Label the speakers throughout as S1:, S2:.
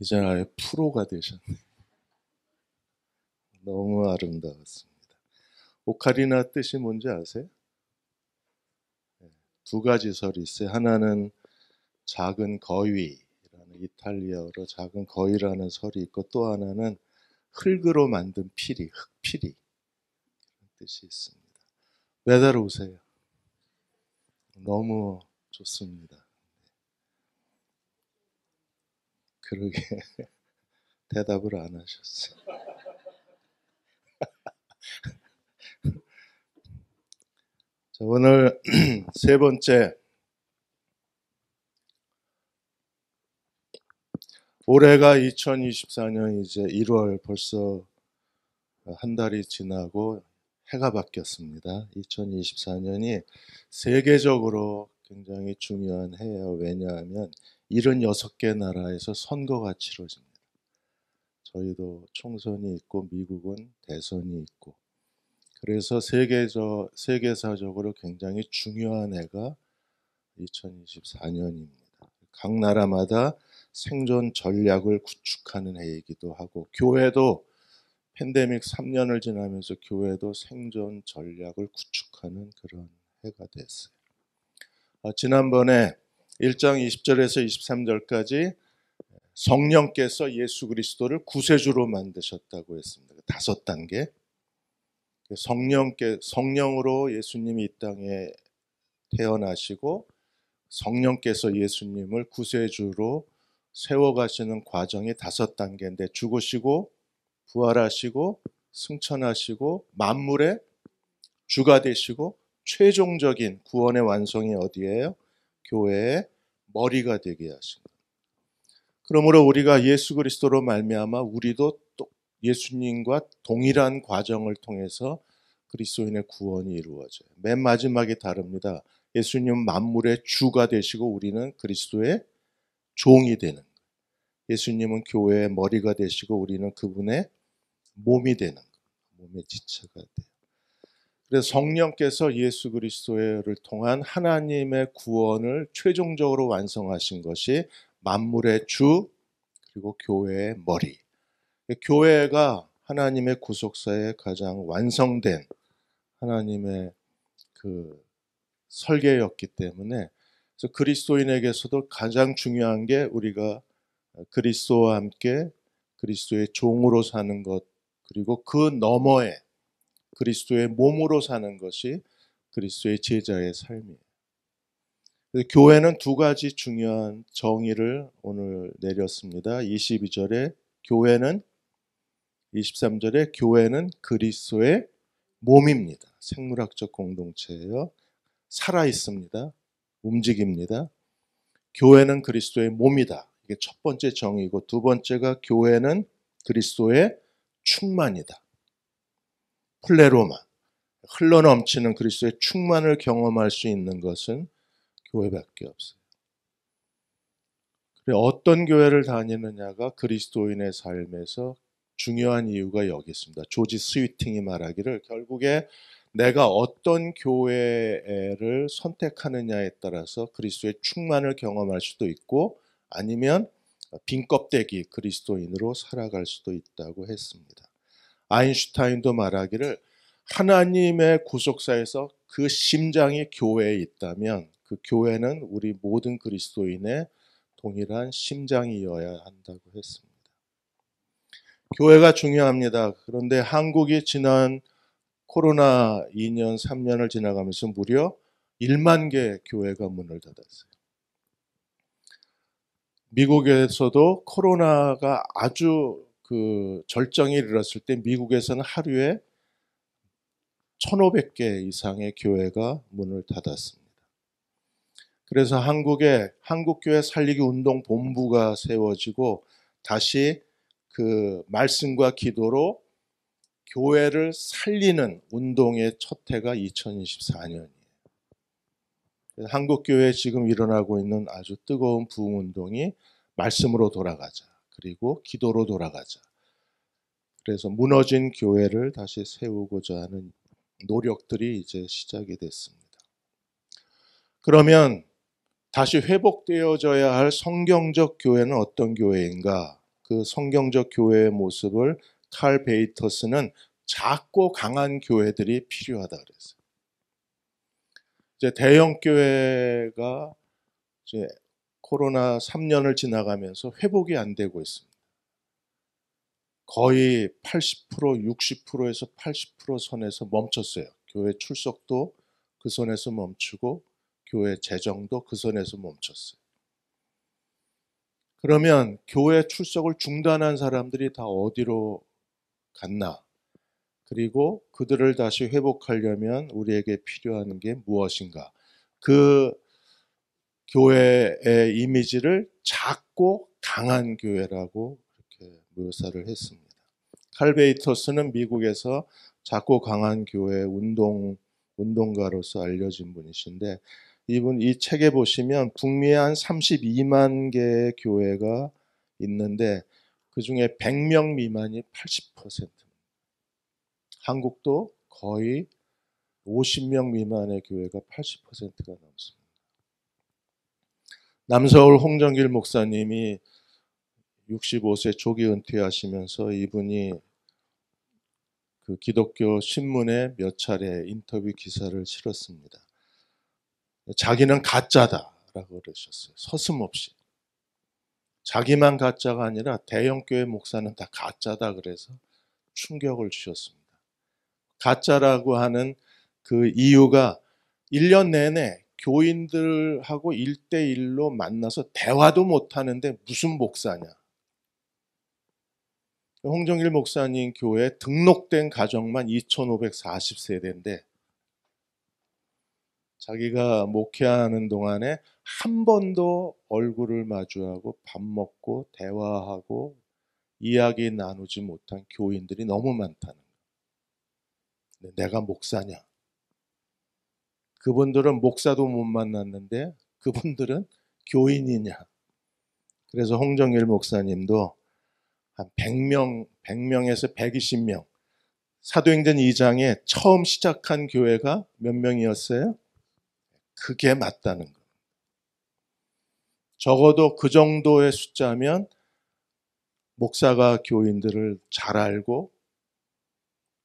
S1: 이제 아예 프로가 되셨네. 너무 아름다웠습니다. 오카리나 뜻이 뭔지 아세요? 두 가지 설이 있어요. 하나는 작은 거위라는 이탈리아어로 작은 거위라는 설이 있고, 또 하나는 흙으로 만든 피리, 흙피리 뜻이 있습니다. 매달 오세요. 너무 좋습니다. 그러게 대답을 안 하셨어요. 자, 오늘 세 번째, 올해가 2024년 이제 1월 벌써 한 달이 지나고 해가 바뀌었습니다. 2024년이 세계적으로 굉장히 중요한 해예요. 왜냐하면 76개 나라에서 선거가 치러집니다. 저희도 총선이 있고 미국은 대선이 있고, 그래서 세계사적으로 굉장히 중요한 해가 2024년입니다. 각 나라마다 생존 전략을 구축하는 해이기도 하고, 교회도 팬데믹 3년을 지나면서 교회도 생존 전략을 구축하는 그런 해가 됐어요. 지난번에 1장 20절에서 23절까지 성령께서 예수 그리스도를 구세주로 만드셨다고 했습니다. 5단계. 성령으로 예수님이 이 땅에 태어나시고, 성령께서 예수님을 구세주로 세워가시는 과정이 5단계인데, 죽으시고 부활하시고 승천하시고 만물의 주가 되시고 최종적인 구원의 완성이 어디예요? 교회의 머리가 되게 하신 거예요. 그러므로 우리가 예수 그리스도로 말미암아 우리도 또 예수님과 동일한 과정을 통해서 그리스도인의 구원이 이루어져요. 맨 마지막이 다릅니다. 예수님은 만물의 주가 되시고 우리는 그리스도의 종이 되는 거예요. 예수님은 교회의 머리가 되시고 우리는 그분의 몸이 되는 거예요. 몸의 지체가 돼요. 그래서 성령께서 예수 그리스도를 통한 하나님의 구원을 최종적으로 완성하신 것이 만물의 주, 그리고 교회의 머리. 교회가 하나님의 구속사에 가장 완성된 하나님의 그 설계였기 때문에, 그래서 그리스도인에게서도 가장 중요한 게 우리가 그리스도와 함께 그리스도의 종으로 사는 것, 그리고 그 너머에 그리스도의 몸으로 사는 것이 그리스도의 제자의 삶이에요. 교회는 두 가지 중요한 정의를 오늘 내렸습니다. 22절에 교회는, 23절에 교회는 그리스도의 몸입니다. 생물학적 공동체예요. 살아 있습니다. 움직입니다. 교회는 그리스도의 몸이다. 이게 첫 번째 정의고, 두 번째가 교회는 그리스도의 충만이다. 플레로마, 흘러넘치는 그리스도의 충만을 경험할 수 있는 것은 교회밖에 없어요. 그래, 어떤 교회를 다니느냐가 그리스도인의 삶에서 중요한 이유가 여기 있습니다. 조지 스위팅이 말하기를, 결국에 내가 어떤 교회를 선택하느냐에 따라서 그리스도의 충만을 경험할 수도 있고, 아니면 빈 껍데기 그리스도인으로 살아갈 수도 있다고 했습니다. 아인슈타인도 말하기를, 하나님의 구속사에서 그 심장이 교회에 있다면 그 교회는 우리 모든 그리스도인의 동일한 심장이어야 한다고 했습니다. 교회가 중요합니다. 그런데 한국이 지난 코로나 2년, 3년을 지나가면서 무려 1만 개 교회가 문을 닫았어요. 미국에서도 코로나가 아주 그 절정에 이르렀을 때 미국에서는 하루에 1,500개 이상의 교회가 문을 닫았습니다. 그래서 한국에 한국교회 살리기 운동 본부가 세워지고, 다시 그 말씀과 기도로 교회를 살리는 운동의 첫 해가 2024년이에요. 한국교회에 지금 일어나고 있는 아주 뜨거운 부흥운동이 말씀으로 돌아가자, 그리고 기도로 돌아가자. 그래서 무너진 교회를 다시 세우고자 하는 노력들이 이제 시작이 됐습니다. 그러면 다시 회복되어져야 할 성경적 교회는 어떤 교회인가? 그 성경적 교회의 모습을 칼 베이터스는 작고 강한 교회들이 필요하다 그랬어요. 이제 대형 교회가 이제 코로나 3년을 지나가면서 회복이 안 되고 있습니다. 거의 80%, 60%에서 80% 선에서 멈췄어요. 교회 출석도 그 선에서 멈추고 교회 재정도 그 선에서 멈췄어요. 그러면 교회 출석을 중단한 사람들이 다 어디로 갔나? 그리고 그들을 다시 회복하려면 우리에게 필요한 게 무엇인가? 그 교회의 이미지를 작고 강한 교회라고 이렇게 묘사를 했습니다. 칼 베이터스는 미국에서 작고 강한 교회 운동가로서 알려진 분이신데, 이분 이 책에 보시면 북미에 한 32만 개의 교회가 있는데 그 중에 100명 미만이 80%입니다. 한국도 거의 50명 미만의 교회가 80%가 넘습니다. 남서울 홍정길 목사님이 65세 조기 은퇴하시면서 이분이 그 기독교 신문에 몇 차례 인터뷰 기사를 실었습니다. 자기는 가짜다라고 그러셨어요. 서슴없이. 자기만 가짜가 아니라 대형교회 목사는 다 가짜다 그래서 충격을 주셨습니다. 가짜라고 하는 그 이유가 1년 내내 교인들하고 1대1로 만나서 대화도 못하는데 무슨 목사냐. 홍정길 목사님 교회 등록된 가정만 2540세대인데 자기가 목회하는 동안에 한 번도 얼굴을 마주하고 밥 먹고 대화하고 이야기 나누지 못한 교인들이 너무 많다는 거예요. 내가 목사냐? 그분들은 목사도 못 만났는데 그분들은 교인이냐? 그래서 홍정일 목사님도 한 100명에서 120명, 사도행전 2장에 처음 시작한 교회가 몇 명이었어요? 그게 맞다는 거예요. 적어도 그 정도의 숫자면 목사가 교인들을 잘 알고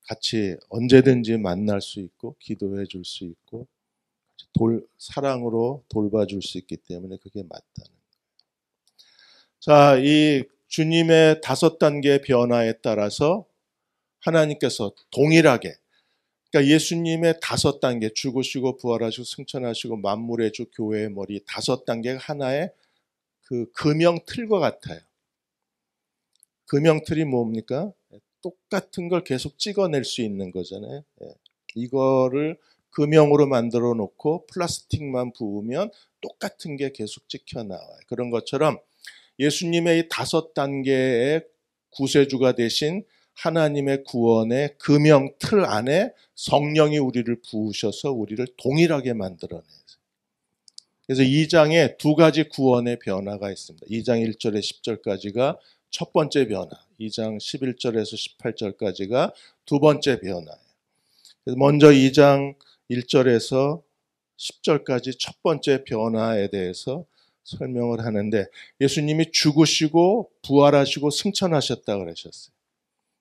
S1: 같이 언제든지 만날 수 있고 기도해 줄 수 있고 사랑으로 돌봐줄 수 있기 때문에 그게 맞다는 거예요. 자, 이 주님의 5단계 변화에 따라서 하나님께서 동일하게, 그러니까 예수님의 5단계, 죽으시고 부활하시고 승천하시고 만물의 주 교회의 머리 5단계가 하나의 그 금형틀과 같아요. 금형틀이 뭡니까? 똑같은 걸 계속 찍어낼 수 있는 거잖아요. 이거를 금형으로 만들어 놓고 플라스틱만 부으면 똑같은 게 계속 찍혀 나와요. 그런 것처럼 예수님의 이 5단계의 구세주가 되신 하나님의 구원의 금형틀 안에 성령이 우리를 부으셔서 우리를 동일하게 만들어내요. 그래서 2장에 2가지 구원의 변화가 있습니다. 2장 1절에 10절까지가 첫 번째 변화, 2장 11절에서 18절까지가 두 번째 변화예요. 그래서 먼저 2장 1절에서 10절까지 첫 번째 변화에 대해서 설명을 하는데, 예수님이 죽으시고 부활하시고 승천하셨다고 그러셨어요.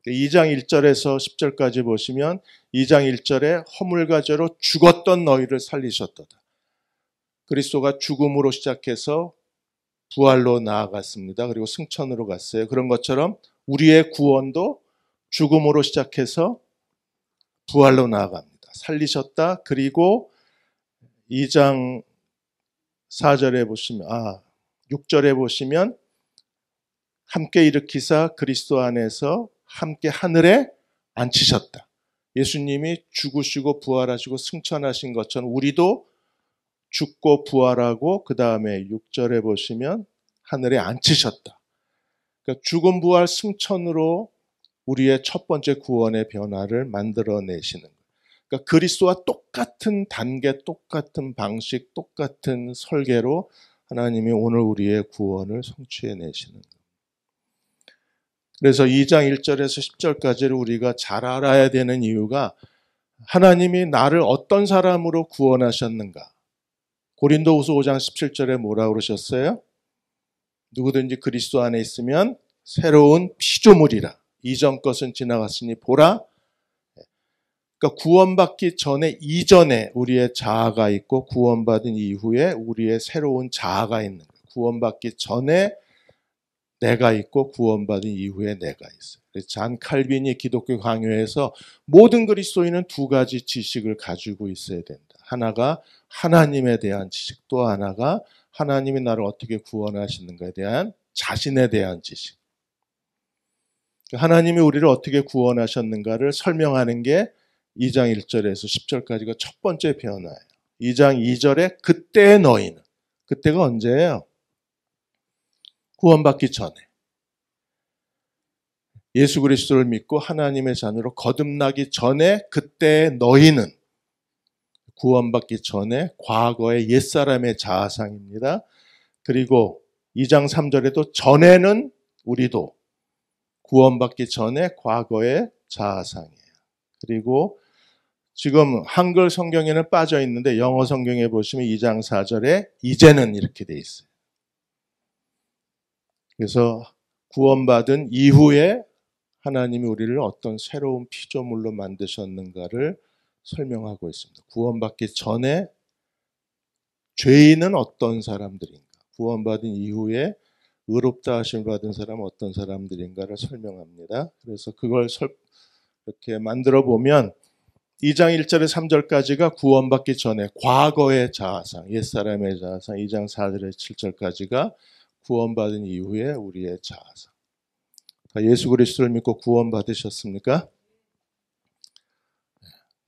S1: 2장 1절에서 10절까지 보시면 2장 1절에 허물과 죄로 죽었던 너희를 살리셨도다. 그리스도가 죽음으로 시작해서 부활로 나아갔습니다. 그리고 승천으로 갔어요. 그런 것처럼 우리의 구원도 죽음으로 시작해서 부활로 나아갑니다. 살리셨다. 그리고 2장 4절에 보시면 6절에 보시면 함께 일으키사 그리스도 안에서 함께 하늘에 앉히셨다. 예수님이 죽으시고 부활하시고 승천하신 것처럼 우리도 죽고 부활하고 그 다음에 6절에 보시면 하늘에 앉히셨다. 그러니까 죽음 부활 승천으로 우리의 첫 번째 구원의 변화를 만들어내시는 거예요. 그러니까 그리스도와 똑같은 단계, 똑같은 방식, 똑같은 설계로 하나님이 오늘 우리의 구원을 성취해내시는 거예요. 그래서 2장 1절에서 10절까지를 우리가 잘 알아야 되는 이유가 하나님이 나를 어떤 사람으로 구원하셨는가. 고린도후서 5장 17절에 뭐라고 그러셨어요? 누구든지 그리스도 안에 있으면 새로운 피조물이라. 이전 것은 지나갔으니 보라. 그러니까 구원받기 전에 이전에 우리의 자아가 있고 구원받은 이후에 우리의 새로운 자아가 있는 거예요. 구원받기 전에 내가 있고 구원받은 이후에 내가 있어요. 그래서 잔 칼빈이 기독교 강요에서 모든 그리스도인은 두 가지 지식을 가지고 있어야 된다. 하나가 하나님에 대한 지식, 또 하나가 하나님이 나를 어떻게 구원하시는가에 대한 자신에 대한 지식. 하나님이 우리를 어떻게 구원하셨는가를 설명하는 게 2장 1절에서 10절까지가 첫 번째 변화예요. 2장 2절에 그때의 너희는, 그때가 언제예요? 구원받기 전에. 예수 그리스도를 믿고 하나님의 자녀로 거듭나기 전에 그때의 너희는, 구원받기 전에 과거의 옛사람의 자아상입니다. 그리고 2장 3절에도 전에는 우리도 구원받기 전에 과거의 자아상이에요. 그리고 지금 한글 성경에는 빠져 있는데 영어 성경에 보시면 2장 4절에 이제는 이렇게 돼 있어요. 그래서 구원받은 이후에 하나님이 우리를 어떤 새로운 피조물로 만드셨는가를 설명하고 있습니다. 구원받기 전에 죄인은 어떤 사람들인가, 구원받은 이후에 의롭다 하심을 받은 사람은 어떤 사람들인가를 설명합니다. 그래서 그걸 이렇게 만들어 보면 2장 1절에 3절까지가 구원받기 전에 과거의 자아상, 옛사람의 자아상, 2장 4절에 7절까지가 구원받은 이후에 우리의 자아상. 예수 그리스도를 믿고 구원받으셨습니까?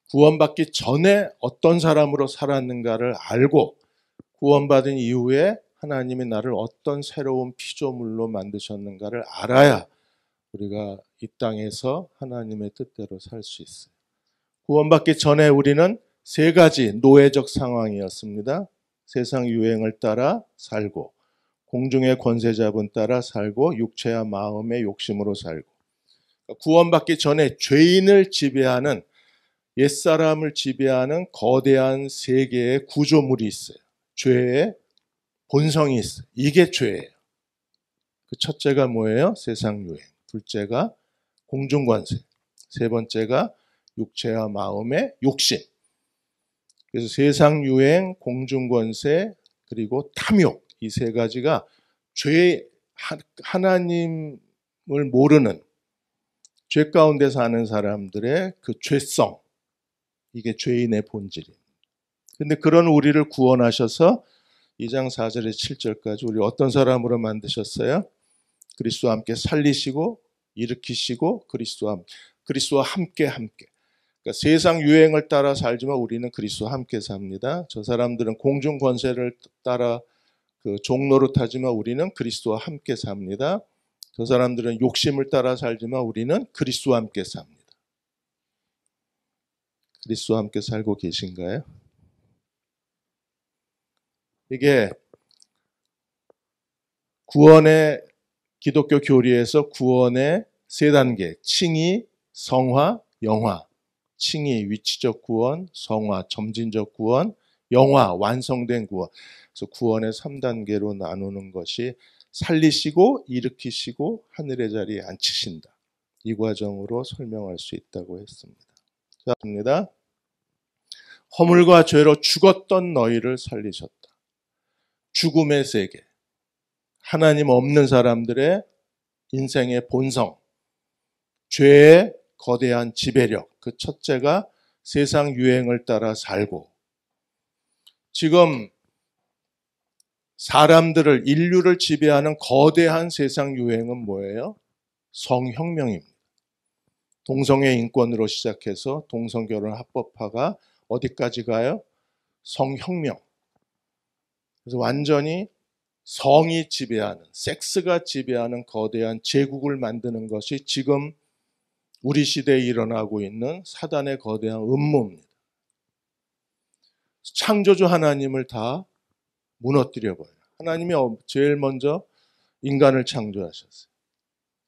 S1: 구원받기 전에 어떤 사람으로 살았는가를 알고 구원받은 이후에 하나님이 나를 어떤 새로운 피조물로 만드셨는가를 알아야 우리가 이 땅에서 하나님의 뜻대로 살 수 있어요. 구원받기 전에 우리는 세 가지 노예적 상황이었습니다. 세상 유행을 따라 살고, 공중의 권세자분 따라 살고, 육체와 마음의 욕심으로 살고. 구원받기 전에 죄인을 지배하는, 옛사람을 지배하는 거대한 세계의 구조물이 있어요. 죄의 본성이 있어요. 이게 죄예요. 그 첫째가 뭐예요? 세상 유행. 둘째가 공중권세. 세 번째가 육체와 마음의 욕심. 그래서 세상 유행, 공중권세, 그리고 탐욕. 이 세 가지가 하나님을 모르는 죄 가운데 사는 사람들의 그 죄성. 이게 죄인의 본질입니다. 근데 그런 우리를 구원하셔서 2장 4절에 7절까지 우리 어떤 사람으로 만드셨어요? 그리스도와 함께 살리시고 일으키시고 그리스도와 함께. 그러니까 세상 유행을 따라 살지만 우리는 그리스도와 함께 삽니다. 저 사람들은 공중 권세를 따라 그 종노릇하지만 우리는 그리스도와 함께 삽니다. 저 사람들은 욕심을 따라 살지만 우리는 그리스도와 함께 삽니다. 그리스도와 함께 살고 계신가요? 이게 구원의 기독교 교리에서 구원의 세 단계, 칭의, 성화, 영화. 칭의, 위치적 구원, 성화, 점진적 구원, 영화, 완성된 구원. 그래서 구원의 3단계로 나누는 것이 살리시고 일으키시고 하늘의 자리에 앉히신다. 이 과정으로 설명할 수 있다고 했습니다. 자, 입니다. 허물과 죄로 죽었던 너희를 살리셨다. 죽음의 세계. 하나님 없는 사람들의 인생의 본성. 죄의 거대한 지배력. 그 첫째가 세상 유행을 따라 살고, 지금 사람들을, 인류를 지배하는 거대한 세상 유행은 뭐예요? 성혁명입니다. 동성애 인권으로 시작해서 동성결혼 합법화가 어디까지 가요? 성혁명. 그래서 완전히 성이 지배하는, 섹스가 지배하는 거대한 제국을 만드는 것이 지금 우리 시대에 일어나고 있는 사단의 거대한 음모입니다. 창조주 하나님을 다 무너뜨려버려요. 하나님이 제일 먼저 인간을 창조하셨어요.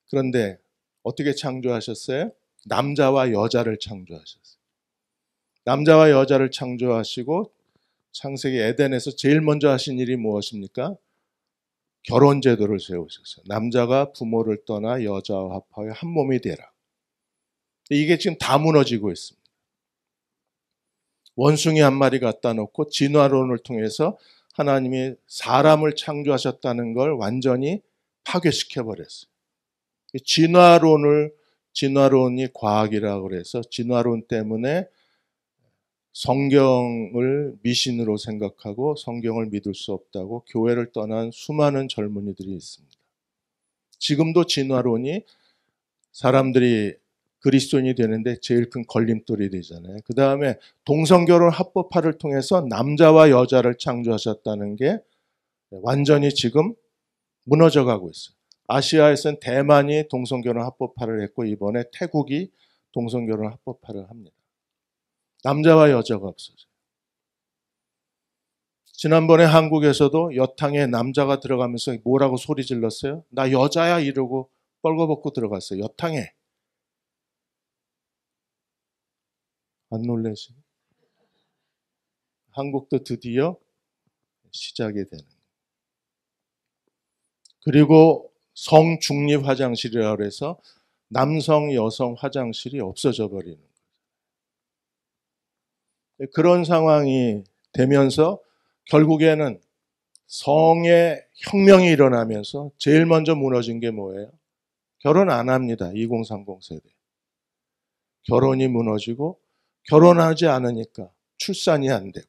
S1: 그런데 어떻게 창조하셨어요? 남자와 여자를 창조하셨어요. 남자와 여자를 창조하시고 창세기 에덴에서 제일 먼저 하신 일이 무엇입니까? 결혼 제도를 세우셨어요. 남자가 부모를 떠나 여자와 합하여 한 몸이 되라. 이게 지금 다 무너지고 있습니다. 원숭이 한 마리 갖다 놓고 진화론을 통해서 하나님이 사람을 창조하셨다는 걸 완전히 파괴시켜 버렸어요. 진화론이 과학이라고 그래서 진화론 때문에 성경을 미신으로 생각하고 성경을 믿을 수 없다고 교회를 떠난 수많은 젊은이들이 있습니다. 지금도 진화론이 사람들이 그리스도인이 되는데 제일 큰 걸림돌이 되잖아요. 그 다음에 동성결혼 합법화를 통해서 남자와 여자를 창조하셨다는 게 완전히 지금 무너져 가고 있어요. 아시아에서는 대만이 동성결혼 합법화를 했고 이번에 태국이 동성결혼 합법화를 합니다. 남자와 여자가 없어져요. 지난번에 한국에서도 여탕에 남자가 들어가면서 뭐라고 소리 질렀어요? 나 여자야 이러고 뻘거벗고 들어갔어요. 여탕에. 안 놀라시죠? 한국도 드디어 시작이 되는. 그리고 성중립 화장실이라고 해서 남성, 여성 화장실이 없어져 버리는 거예요. 그런 상황이 되면서 결국에는 성의 혁명이 일어나면서 제일 먼저 무너진 게 뭐예요? 결혼 안 합니다. 2030 세대. 결혼이 무너지고 결혼하지 않으니까 출산이 안 되고.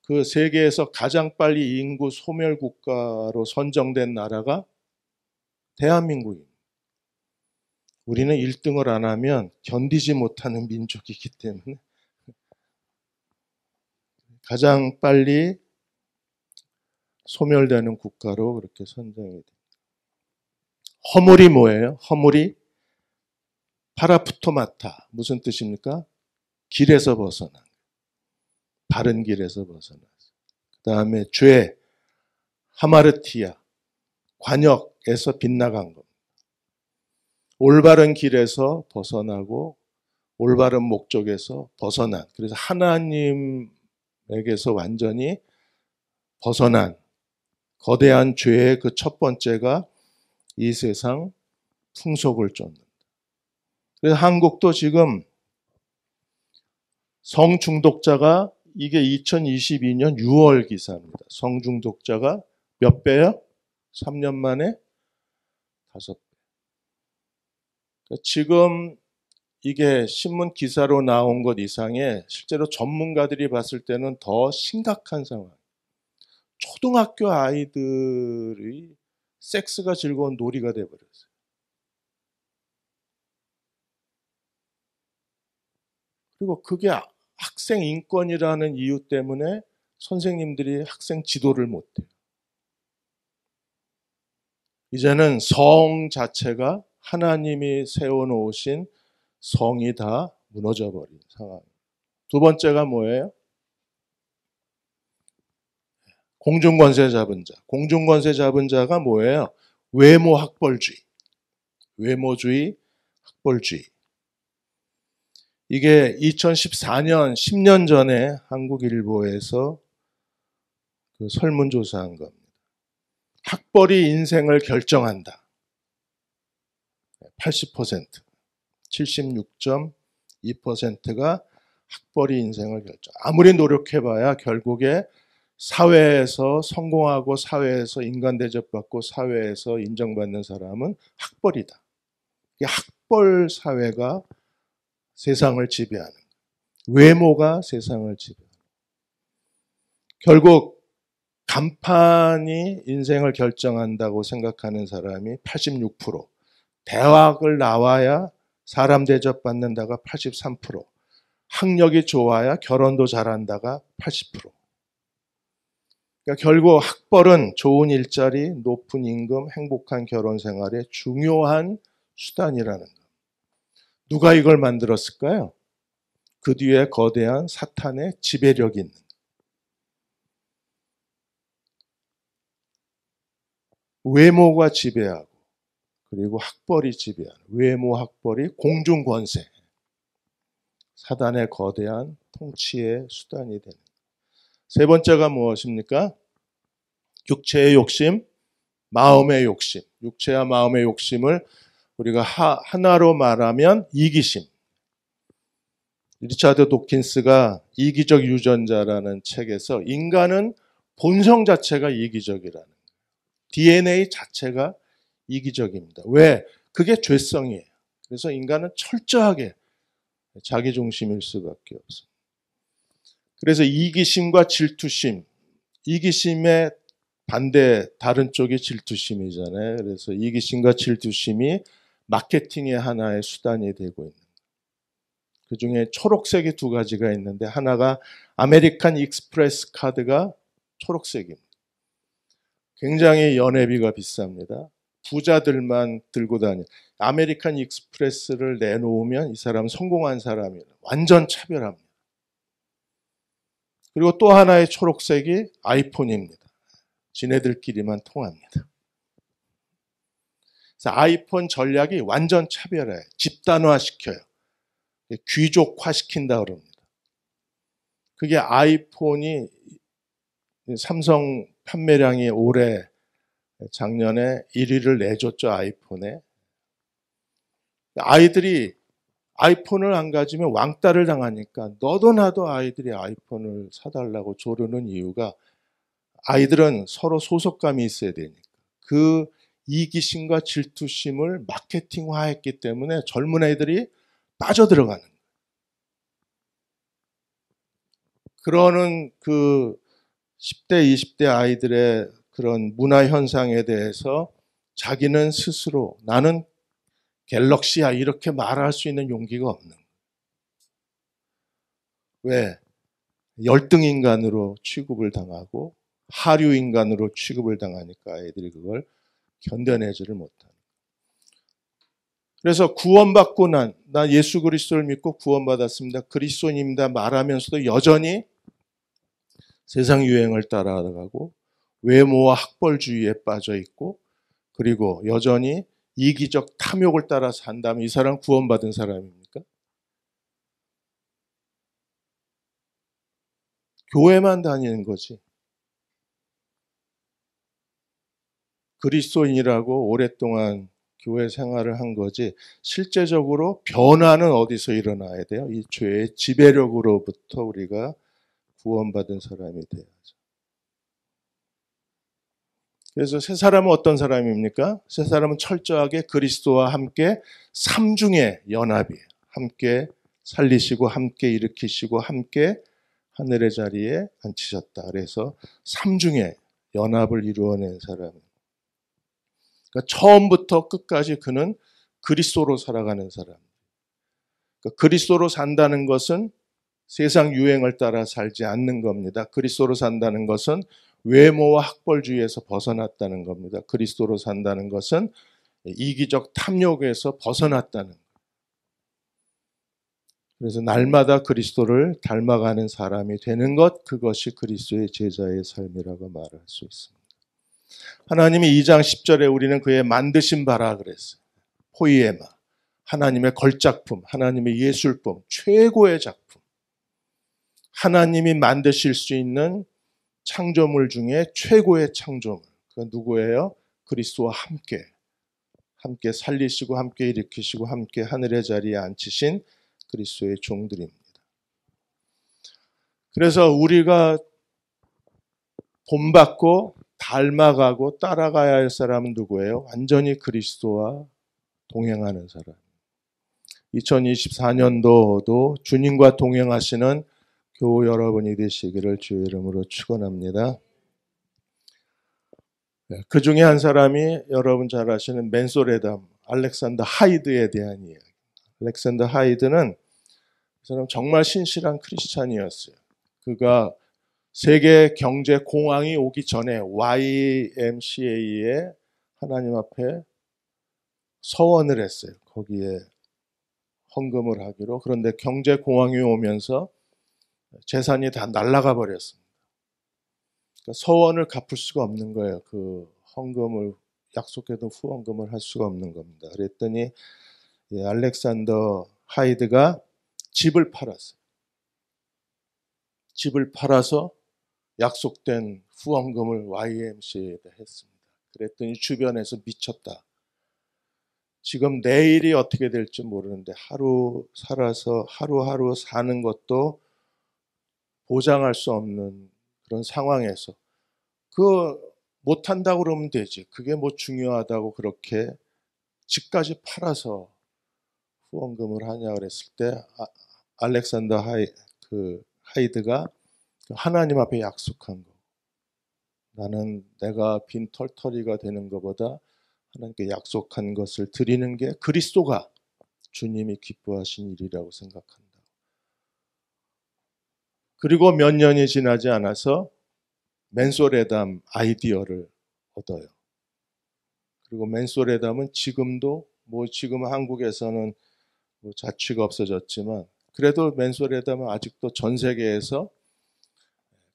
S1: 그 세계에서 가장 빨리 인구 소멸 국가로 선정된 나라가 대한민국입니다. 우리는 1등을 안 하면 견디지 못하는 민족이기 때문에 가장 빨리 소멸되는 국가로 그렇게 선정이 됩니다. 허물이 뭐예요? 허물이 파라푸토마타. 무슨 뜻입니까? 길에서 벗어난. 바른 길에서 벗어났어요. 그 다음에 죄, 하마르티아, 관역에서 빗나간 겁니다. 올바른 길에서 벗어나고 올바른 목적에서 벗어난. 그래서 하나님에게서 완전히 벗어난 거대한 죄의 그 첫 번째가 이 세상 풍속을 쫓는다. 그래서 한국도 지금 성중독자가 이게 2022년 6월 기사입니다. 성중독자가 몇 배요? 3년 만에 5배. 지금 이게 신문 기사로 나온 것 이상에 실제로 전문가들이 봤을 때는 더 심각한 상황. 초등학교 아이들이 섹스가 즐거운 놀이가 돼버렸어요. 그리고 그게 학생 인권이라는 이유 때문에 선생님들이 학생 지도를 못해요. 이제는 성 자체가 하나님이 세워놓으신 성이 다 무너져버린 상황. 두 번째가 뭐예요? 공중권세 잡은 자. 공중권세 잡은 자가 뭐예요? 외모 학벌주의. 외모주의, 학벌주의. 이게 2014년, 10년 전에 한국일보에서 그 설문조사한 겁니다. 학벌이 인생을 결정한다. 80%. 76.2%가 학벌이 인생을 결정. 아무리 노력해봐야 결국에 사회에서 성공하고 사회에서 인간 대접받고 사회에서 인정받는 사람은 학벌이다. 학벌 사회가 세상을 지배하는, 외모가 세상을 지배하는. 결국 간판이 인생을 결정한다고 생각하는 사람이 86%, 대학을 나와야 사람 대접받는다가 83%, 학력이 좋아야 결혼도 잘한다가 80%. 그러니까 결국 학벌은 좋은 일자리, 높은 임금, 행복한 결혼 생활의 중요한 수단이라는 것. 누가 이걸 만들었을까요? 그 뒤에 거대한 사탄의 지배력이 있는. 외모가 지배하고 그리고 학벌이 지배하는. 외모, 학벌이 공중권세. 사단의 거대한 통치의 수단이 되는. 세 번째가 무엇입니까? 육체의 욕심, 마음의 욕심, 육체와 마음의 욕심을 우리가 하나로 말하면 이기심. 리차드 도킨스가 이기적 유전자라는 책에서 인간은 본성 자체가 이기적이라는 거예요. DNA 자체가 이기적입니다. 왜? 그게 죄성이에요. 그래서 인간은 철저하게 자기중심일 수밖에 없어요. 그래서 이기심과 질투심, 이기심의 반대 다른 쪽이 질투심이잖아요. 그래서 이기심과 질투심이 마케팅의 하나의 수단이 되고 있는 거예요. 그중에 초록색이 두 가지가 있는데 하나가 아메리칸 익스프레스 카드가 초록색입니다. 굉장히 연회비가 비쌉니다. 부자들만 들고 다니는 아메리칸 익스프레스를 내놓으면 이 사람은 성공한 사람이에요. 완전 차별합니다. 그리고 또 하나의 초록색이 아이폰입니다. 지네들끼리만 통합니다. 그래서 아이폰 전략이 완전 차별해요. 집단화시켜요. 귀족화시킨다 그럽니다. 그게 아이폰이 삼성 판매량이 올해 작년에 1위를 내줬죠. 아이폰에. 아이들이 아이폰을 안 가지면 왕따를 당하니까 너도 나도 아이들이 아이폰을 사달라고 조르는 이유가 아이들은 서로 소속감이 있어야 되니까. 그 이기심과 질투심을 마케팅화했기 때문에 젊은 애들이 빠져들어가는 거예요. 그러는 그 10대, 20대 아이들의 그런 문화 현상에 대해서 자기는 스스로 나는 갤럭시야 이렇게 말할 수 있는 용기가 없는 거예요. 왜? 열등인간으로 취급을 당하고 하류인간으로 취급을 당하니까 아이들이 그걸 견뎌내지를 못하는. 그래서 구원받고 난 예수 그리스도를 믿고 구원받았습니다. 그리스도인입니다 말하면서도 여전히 세상 유행을 따라가고 외모와 학벌주의에 빠져 있고 그리고 여전히 이기적 탐욕을 따라 산다면 이 사람 구원받은 사람입니까? 교회만 다니는 거지. 그리스도인이라고 오랫동안 교회 생활을 한 거지 실제적으로 변화는 어디서 일어나야 돼요? 이 죄의 지배력으로부터 우리가 구원받은 사람이 돼야죠. 그래서 새 사람은 어떤 사람입니까? 새 사람은 철저하게 그리스도와 함께 삼중의 연합이에요. 함께 살리시고 함께 일으키시고 함께 하늘의 자리에 앉히셨다. 그래서 삼중의 연합을 이루어낸 사람입니다. 그러니까 처음부터 끝까지 그는 그리스도로 살아가는 사람. 그러니까 그리스도로 산다는 것은 세상 유행을 따라 살지 않는 겁니다. 그리스도로 산다는 것은 외모와 학벌주의에서 벗어났다는 겁니다. 그리스도로 산다는 것은 이기적 탐욕에서 벗어났다는 거예요. 그래서 날마다 그리스도를 닮아가는 사람이 되는 것, 그것이 그리스도의 제자의 삶이라고 말할 수 있습니다. 하나님이 2장 10절에 우리는 그의 만드신 바라 그랬어요. 포이에마, 하나님의 걸작품, 하나님의 예술품, 최고의 작품. 하나님이 만드실 수 있는 창조물 중에 최고의 창조물. 그건 누구예요? 그리스도와 함께 살리시고 함께 일으키시고 함께 하늘의 자리에 앉히신 그리스도의 종들입니다. 그래서 우리가 본받고 닮아가고 따라가야 할 사람은 누구예요? 완전히 그리스도와 동행하는 사람. 2024년도도 주님과 동행하시는 교우 여러분이 되시기를 주의 이름으로 축원합니다. 그 중에 한 사람이 여러분 잘 아시는 맨소레담 알렉산더 하이드에 대한 이야기. 알렉산더 하이드는 그 사람 정말 신실한 크리스찬이었어요. 그가 세계 경제 공황이 오기 전에 YMCA에 하나님 앞에 서원을 했어요. 거기에 헌금을 하기로. 그런데 경제 공황이 오면서 재산이 다 날아가 버렸습니다. 그러니까 서원을 갚을 수가 없는 거예요. 그 헌금을 약속해도 후원금을 할 수가 없는 겁니다. 그랬더니 알렉산더 하이드가 집을 팔았어요. 집을 팔아서 약속된 후원금을 YMCA에다 했습니다. 그랬더니 주변에서 미쳤다. 지금 내일이 어떻게 될지 모르는데 하루 살아서 하루하루 사는 것도 보장할 수 없는 그런 상황에서 그거 못한다고 그러면 되지. 그게 뭐 중요하다고 그렇게 집까지 팔아서 후원금을 하냐 그랬을 때 알렉산더 하이드가 하나님 앞에 약속한 거. 나는 내가 빈 털터리가 되는 것보다 하나님께 약속한 것을 드리는 게 그리스도가 주님이 기뻐하신 일이라고 생각한다. 그리고 몇 년이 지나지 않아서 맨소레담 아이디어를 얻어요. 그리고 맨소레담은 지금도 지금 한국에서는 자취가 없어졌지만 그래도 맨소레담은 아직도 전 세계에서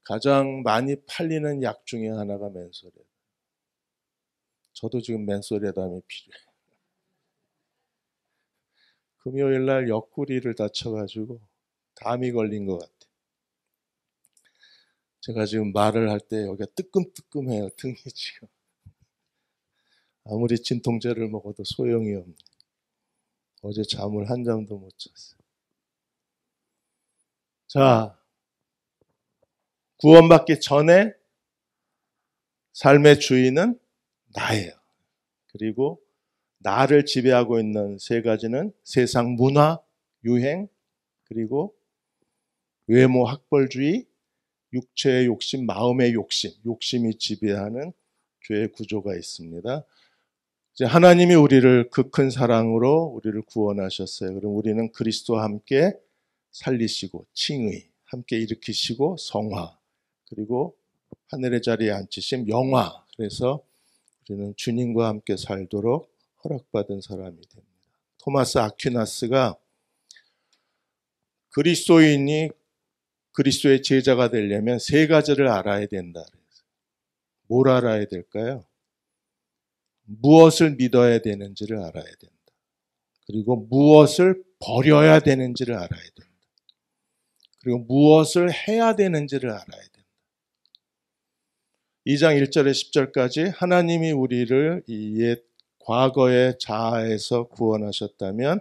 S1: 가장 많이 팔리는 약 중에 하나가 맨소레담. 저도 지금 맨소레담이 필요해요. 금요일 날 옆구리를 다쳐가지고 담이 걸린 것 같아요. 제가 지금 말을 할 때 여기가 뜨끔뜨끔해요. 등이 지금. 아무리 진통제를 먹어도 소용이 없네. 어제 잠을 한 잠도 못 잤어요. 자, 구원받기 전에 삶의 주인은 나예요. 그리고 나를 지배하고 있는 세 가지는 세상 문화, 유행, 그리고 외모 학벌주의, 육체의 욕심, 마음의 욕심, 욕심이 지배하는 죄의 구조가 있습니다. 이제 하나님이 우리를 그 큰 사랑으로 우리를 구원하셨어요. 그럼 우리는 그리스도와 함께 살리시고 칭의, 함께 일으키시고 성화, 그리고 하늘의 자리에 앉히심 영화. 그래서 우리는 주님과 함께 살도록 허락받은 사람이 됩니다. 토마스 아퀴나스가 그리스도인이 그리스도의 제자가 되려면 세 가지를 알아야 된다. 뭘 알아야 될까요? 무엇을 믿어야 되는지를 알아야 된다. 그리고 무엇을 버려야 되는지를 알아야 된다. 그리고 무엇을 해야 되는지를 알아야 된다. 2장 1절에 10절까지 하나님이 우리를 이 옛 과거의 자아에서 구원하셨다면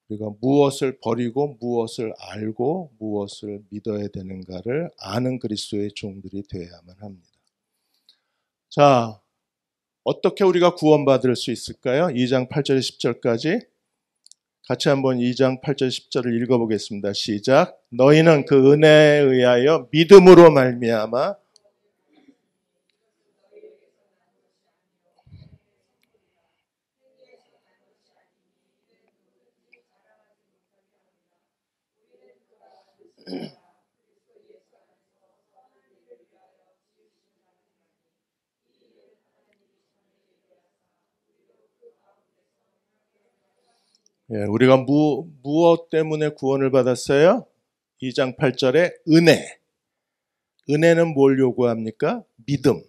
S1: 우리가 무엇을 버리고 무엇을 알고 무엇을 믿어야 되는가를 아는 그리스도의 종들이 되어야만 합니다. 자, 어떻게 우리가 구원받을 수 있을까요? 2장 8절 10절까지 같이 한번 2장 8절 10절을 읽어보겠습니다. 시작. 너희는 그 은혜에 의하여 믿음으로 말미암아 우리가 무엇 때문에 구원을 받았어요? 2장 8절에 은혜. 은혜는 뭘 요구합니까? 믿음.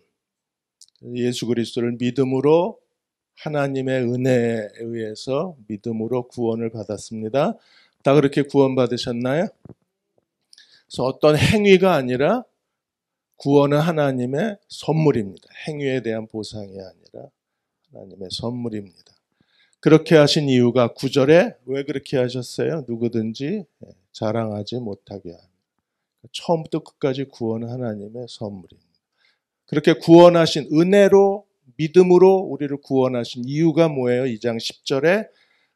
S1: 예수 그리스도를 믿음으로 하나님의 은혜에 의해서 믿음으로 구원을 받았습니다. 다 그렇게 구원받으셨나요? 그래서 어떤 행위가 아니라 구원은 하나님의 선물입니다. 행위에 대한 보상이 아니라 하나님의 선물입니다. 그렇게 하신 이유가 9절에 왜 그렇게 하셨어요? 누구든지 자랑하지 못하게 합니다. 처음부터 끝까지 구원은 하나님의 선물입니다. 그렇게 구원하신 은혜로 믿음으로 우리를 구원하신 이유가 뭐예요? 2장 10절에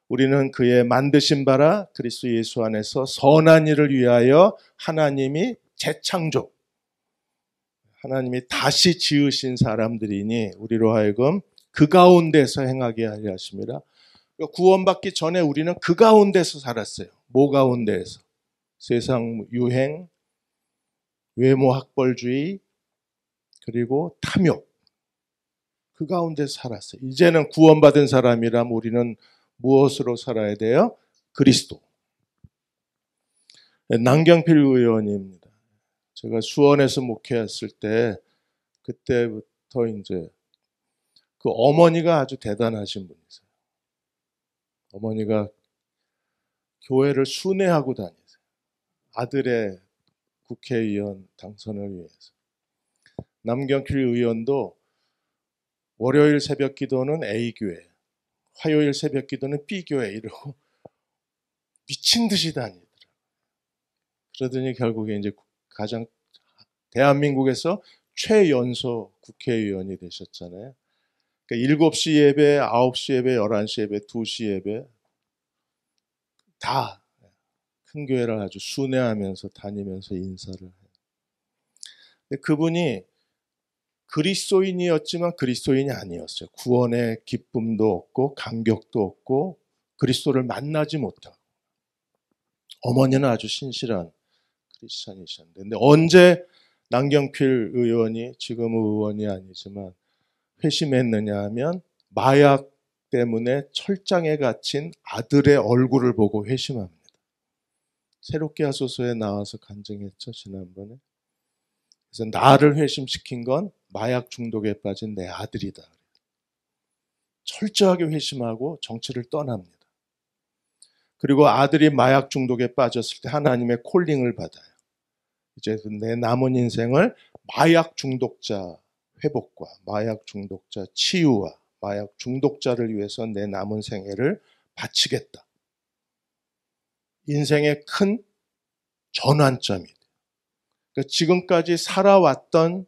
S1: 우리는 그의 만드신 바라 그리스도 예수 안에서 선한 일을 위하여 하나님이 재창조, 하나님이 다시 지으신 사람들이니 우리로 하여금 그 가운데서 행하게 하려 하심이라. 구원받기 전에 우리는 그 가운데서 살았어요. 뭐 가운데에서? 세상 유행, 외모 학벌주의, 그리고 탐욕. 그 가운데서 살았어요. 이제는 구원받은 사람이라면 우리는 무엇으로 살아야 돼요? 그리스도. 남경필 의원입니다. 제가 수원에서 목회했을 때 그때부터 이제 그 어머니가 아주 대단하신 분이세요. 어머니가 교회를 순회하고 다니세요. 아들의 국회의원 당선을 위해서. 남경필 의원도 월요일 새벽 기도는 A교회, 화요일 새벽 기도는 B교회 이러고 미친 듯이 다니더라고요. 그러더니 결국에 이제 가장 대한민국에서 최연소 국회의원이 되셨잖아요. 그러니까 7시 예배, 9시 예배, 11시 예배, 2시 예배 다 큰 교회를 아주 순회하면서 다니면서 인사를 해요. 근데 그분이 그리스도인이었지만 그리스도인이 아니었어요. 구원의 기쁨도 없고 감격도 없고 그리스도를 만나지 못하고 어머니는 아주 신실한 크리스찬이셨는데 근데 언제 남경필 의원이 지금 의원이 아니지만 회심했느냐 하면 마약 때문에 철장에 갇힌 아들의 얼굴을 보고 회심합니다. 새롭게 하소서에 나와서 간증했죠, 지난번에. 그래서 나를 회심시킨 건 마약 중독에 빠진 내 아들이다. 철저하게 회심하고 정치를 떠납니다. 그리고 아들이 마약 중독에 빠졌을 때 하나님의 콜링을 받아요. 이제 내 남은 인생을 마약 중독자 회복과 마약 중독자 치유와 마약 중독자를 위해서 내 남은 생애를 바치겠다. 인생의 큰 전환점이 돼요. 그러니까 지금까지 살아왔던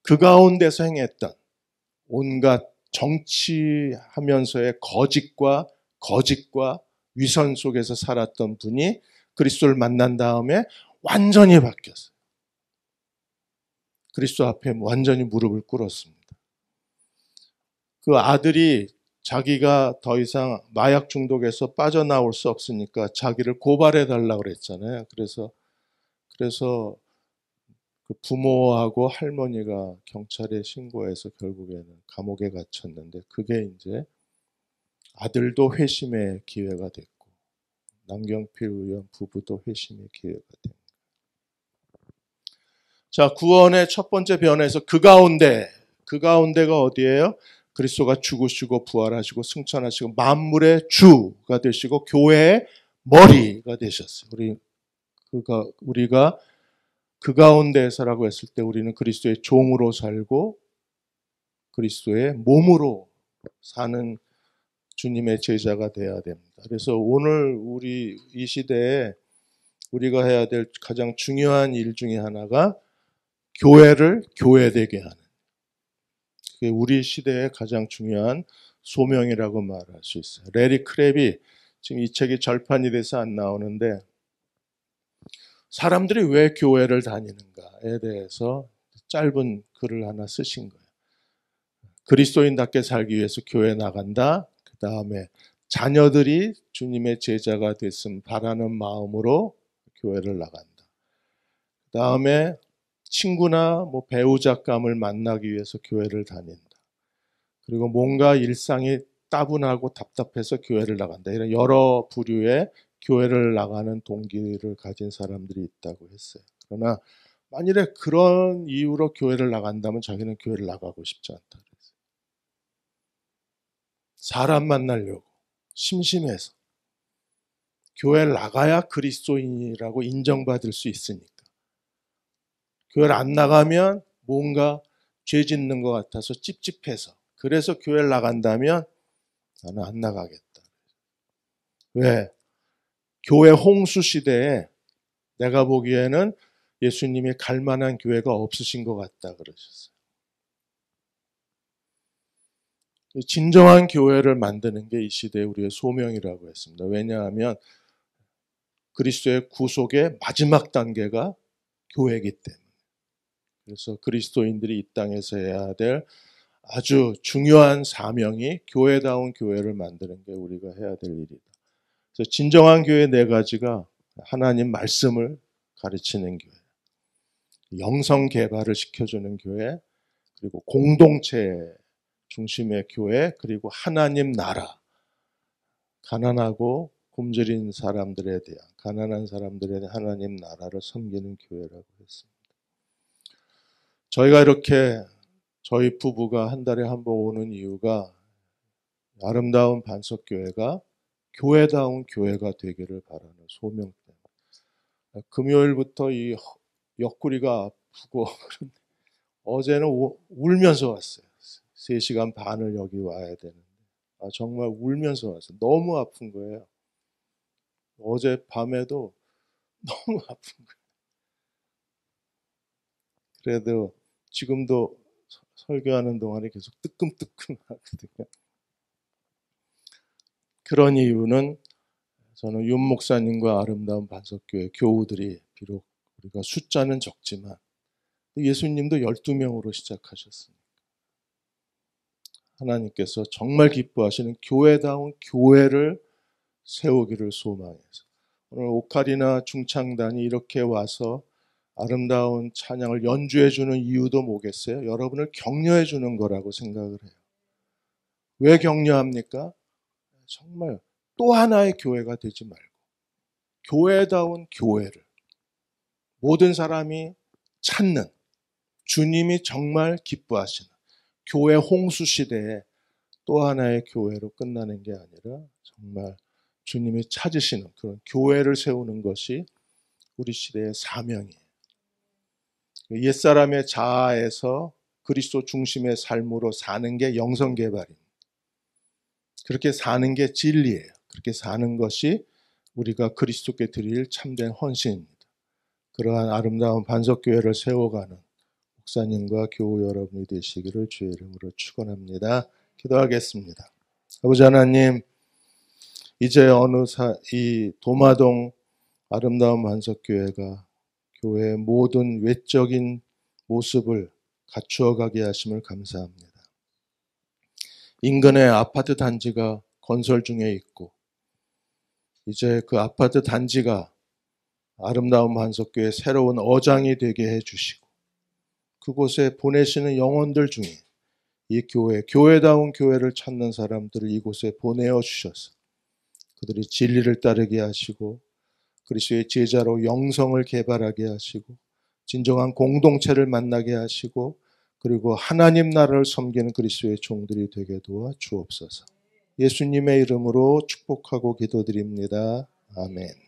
S1: 그 가운데서 행했던 온갖 정치하면서의 거짓과 위선 속에서 살았던 분이 그리스도를 만난 다음에 완전히 바뀌었어요. 그리스도 앞에 완전히 무릎을 꿇었습니다. 그 아들이 자기가 더 이상 마약 중독에서 빠져나올 수 없으니까 자기를 고발해 달라고 그랬잖아요. 그래서 그 부모하고 할머니가 경찰에 신고해서 결국에는 감옥에 갇혔는데 그게 이제 아들도 회심의 기회가 됐고 남경필 의원 부부도 회심의 기회가 된 거예요. 자, 구원의 첫 번째 변에서 그 가운데가 어디예요? 그리스도가 죽으시고 부활하시고 승천하시고 만물의 주가 되시고 교회의 머리가 되셨어요. 우리가 그 가운데에서라고 했을 때 우리는 그리스도의 종으로 살고 그리스도의 몸으로 사는 주님의 제자가 되어야 됩니다. 그래서 오늘 우리 이 시대에 우리가 해야 될 가장 중요한 일 중에 하나가 교회를 교회되게 하는, 그게 우리 시대의 가장 중요한 소명이라고 말할 수 있어요. 레리 크랩이 지금 이 책이 절판이 돼서 안 나오는데 사람들이 왜 교회를 다니는가에 대해서 짧은 글을 하나 쓰신 거예요. 그리스도인답게 살기 위해서 교회 나간다. 그 다음에 자녀들이 주님의 제자가 됐음 바라는 마음으로 교회를 나간다. 그 다음에 친구나 배우자감을 만나기 위해서 교회를 다닌다. 그리고 뭔가 일상이 따분하고 답답해서 교회를 나간다. 이런 여러 부류의 교회를 나가는 동기를 가진 사람들이 있다고 했어요. 그러나 만일에 그런 이유로 교회를 나간다면 자기는 교회를 나가고 싶지 않다 그랬어요. 사람 만나려고 심심해서 교회를 나가야 그리스도인이라고 인정받을 수 있으니까. 교회를 안 나가면 뭔가 죄 짓는 것 같아서 찝찝해서 그래서 교회를 나간다면 나는 안 나가겠다. 왜? 교회 홍수 시대에 내가 보기에는 예수님이 갈 만한 교회가 없으신 것 같다 그러셨어요. 진정한 교회를 만드는 게 이 시대의 우리의 소명이라고 했습니다. 왜냐하면 그리스도의 구속의 마지막 단계가 교회이기 때문에. 그래서 그리스도인들이 이 땅에서 해야 될 아주 중요한 사명이 교회다운 교회를 만드는 게 우리가 해야 될 일이다. 그래서 진정한 교회 네 가지가 하나님 말씀을 가르치는 교회, 영성 개발을 시켜주는 교회, 그리고 공동체 중심의 교회, 그리고 하나님 나라, 가난하고 굶주린 사람들에 대한, 가난한 사람들에 대한 하나님 나라를 섬기는 교회라고 했습니다. 저희가 이렇게 저희 부부가 한 달에 한 번 오는 이유가 아름다운 반석교회가 교회다운 교회가 되기를 바라는 소명 때문에. 금요일부터 이 옆구리가 아프고 어제는 울면서 왔어요. 3시간 반을 여기 와야 되는데 정말 울면서 왔어요. 너무 아픈 거예요. 어제 밤에도 너무 아픈 거예요. 그래도 지금도 설교하는 동안에 계속 뜨끔뜨끔하거든요. 그런 이유는 저는 윤 목사님과 아름다운 반석교회 교우들이 비록 우리가 숫자는 적지만 예수님도 12명으로 시작하셨습니다. 하나님께서 정말 기뻐하시는 교회다운 교회를 세우기를 소망해서 오늘 오카리나 중창단이 이렇게 와서 아름다운 찬양을 연주해 주는 이유도 뭐겠어요? 여러분을 격려해 주는 거라고 생각을 해요. 왜 격려합니까? 정말 또 하나의 교회가 되지 말고 교회다운 교회를 모든 사람이 찾는 주님이 정말 기뻐하시는 교회 홍수 시대에 또 하나의 교회로 끝나는 게 아니라 정말 주님이 찾으시는 그런 교회를 세우는 것이 우리 시대의 사명이에요. 옛사람의 자아에서 그리스도 중심의 삶으로 사는 게 영성개발입니다. 그렇게 사는 게 진리예요. 그렇게 사는 것이 우리가 그리스도께 드릴 참된 헌신입니다. 그러한 아름다운 반석교회를 세워가는 목사님과 교우 여러분이 되시기를 주의 이름으로 축원합니다. 기도하겠습니다. 아버지 하나님, 이제 이 도마동 아름다운 반석교회가 교회의 모든 외적인 모습을 갖추어가게 하심을 감사합니다. 인근의 아파트 단지가 건설 중에 있고 이제 그 아파트 단지가 아름다운 반석교회의 새로운 어장이 되게 해주시고 그곳에 보내시는 영혼들 중에 이 교회다운 교회를 찾는 사람들을 이곳에 보내어 주셔서 그들이 진리를 따르게 하시고 그리스도의 제자로 영성을 개발하게 하시고 진정한 공동체를 만나게 하시고 그리고 하나님 나라를 섬기는 그리스도의 종들이 되게 도와 주옵소서. 예수님의 이름으로 축복하고 기도드립니다. 아멘.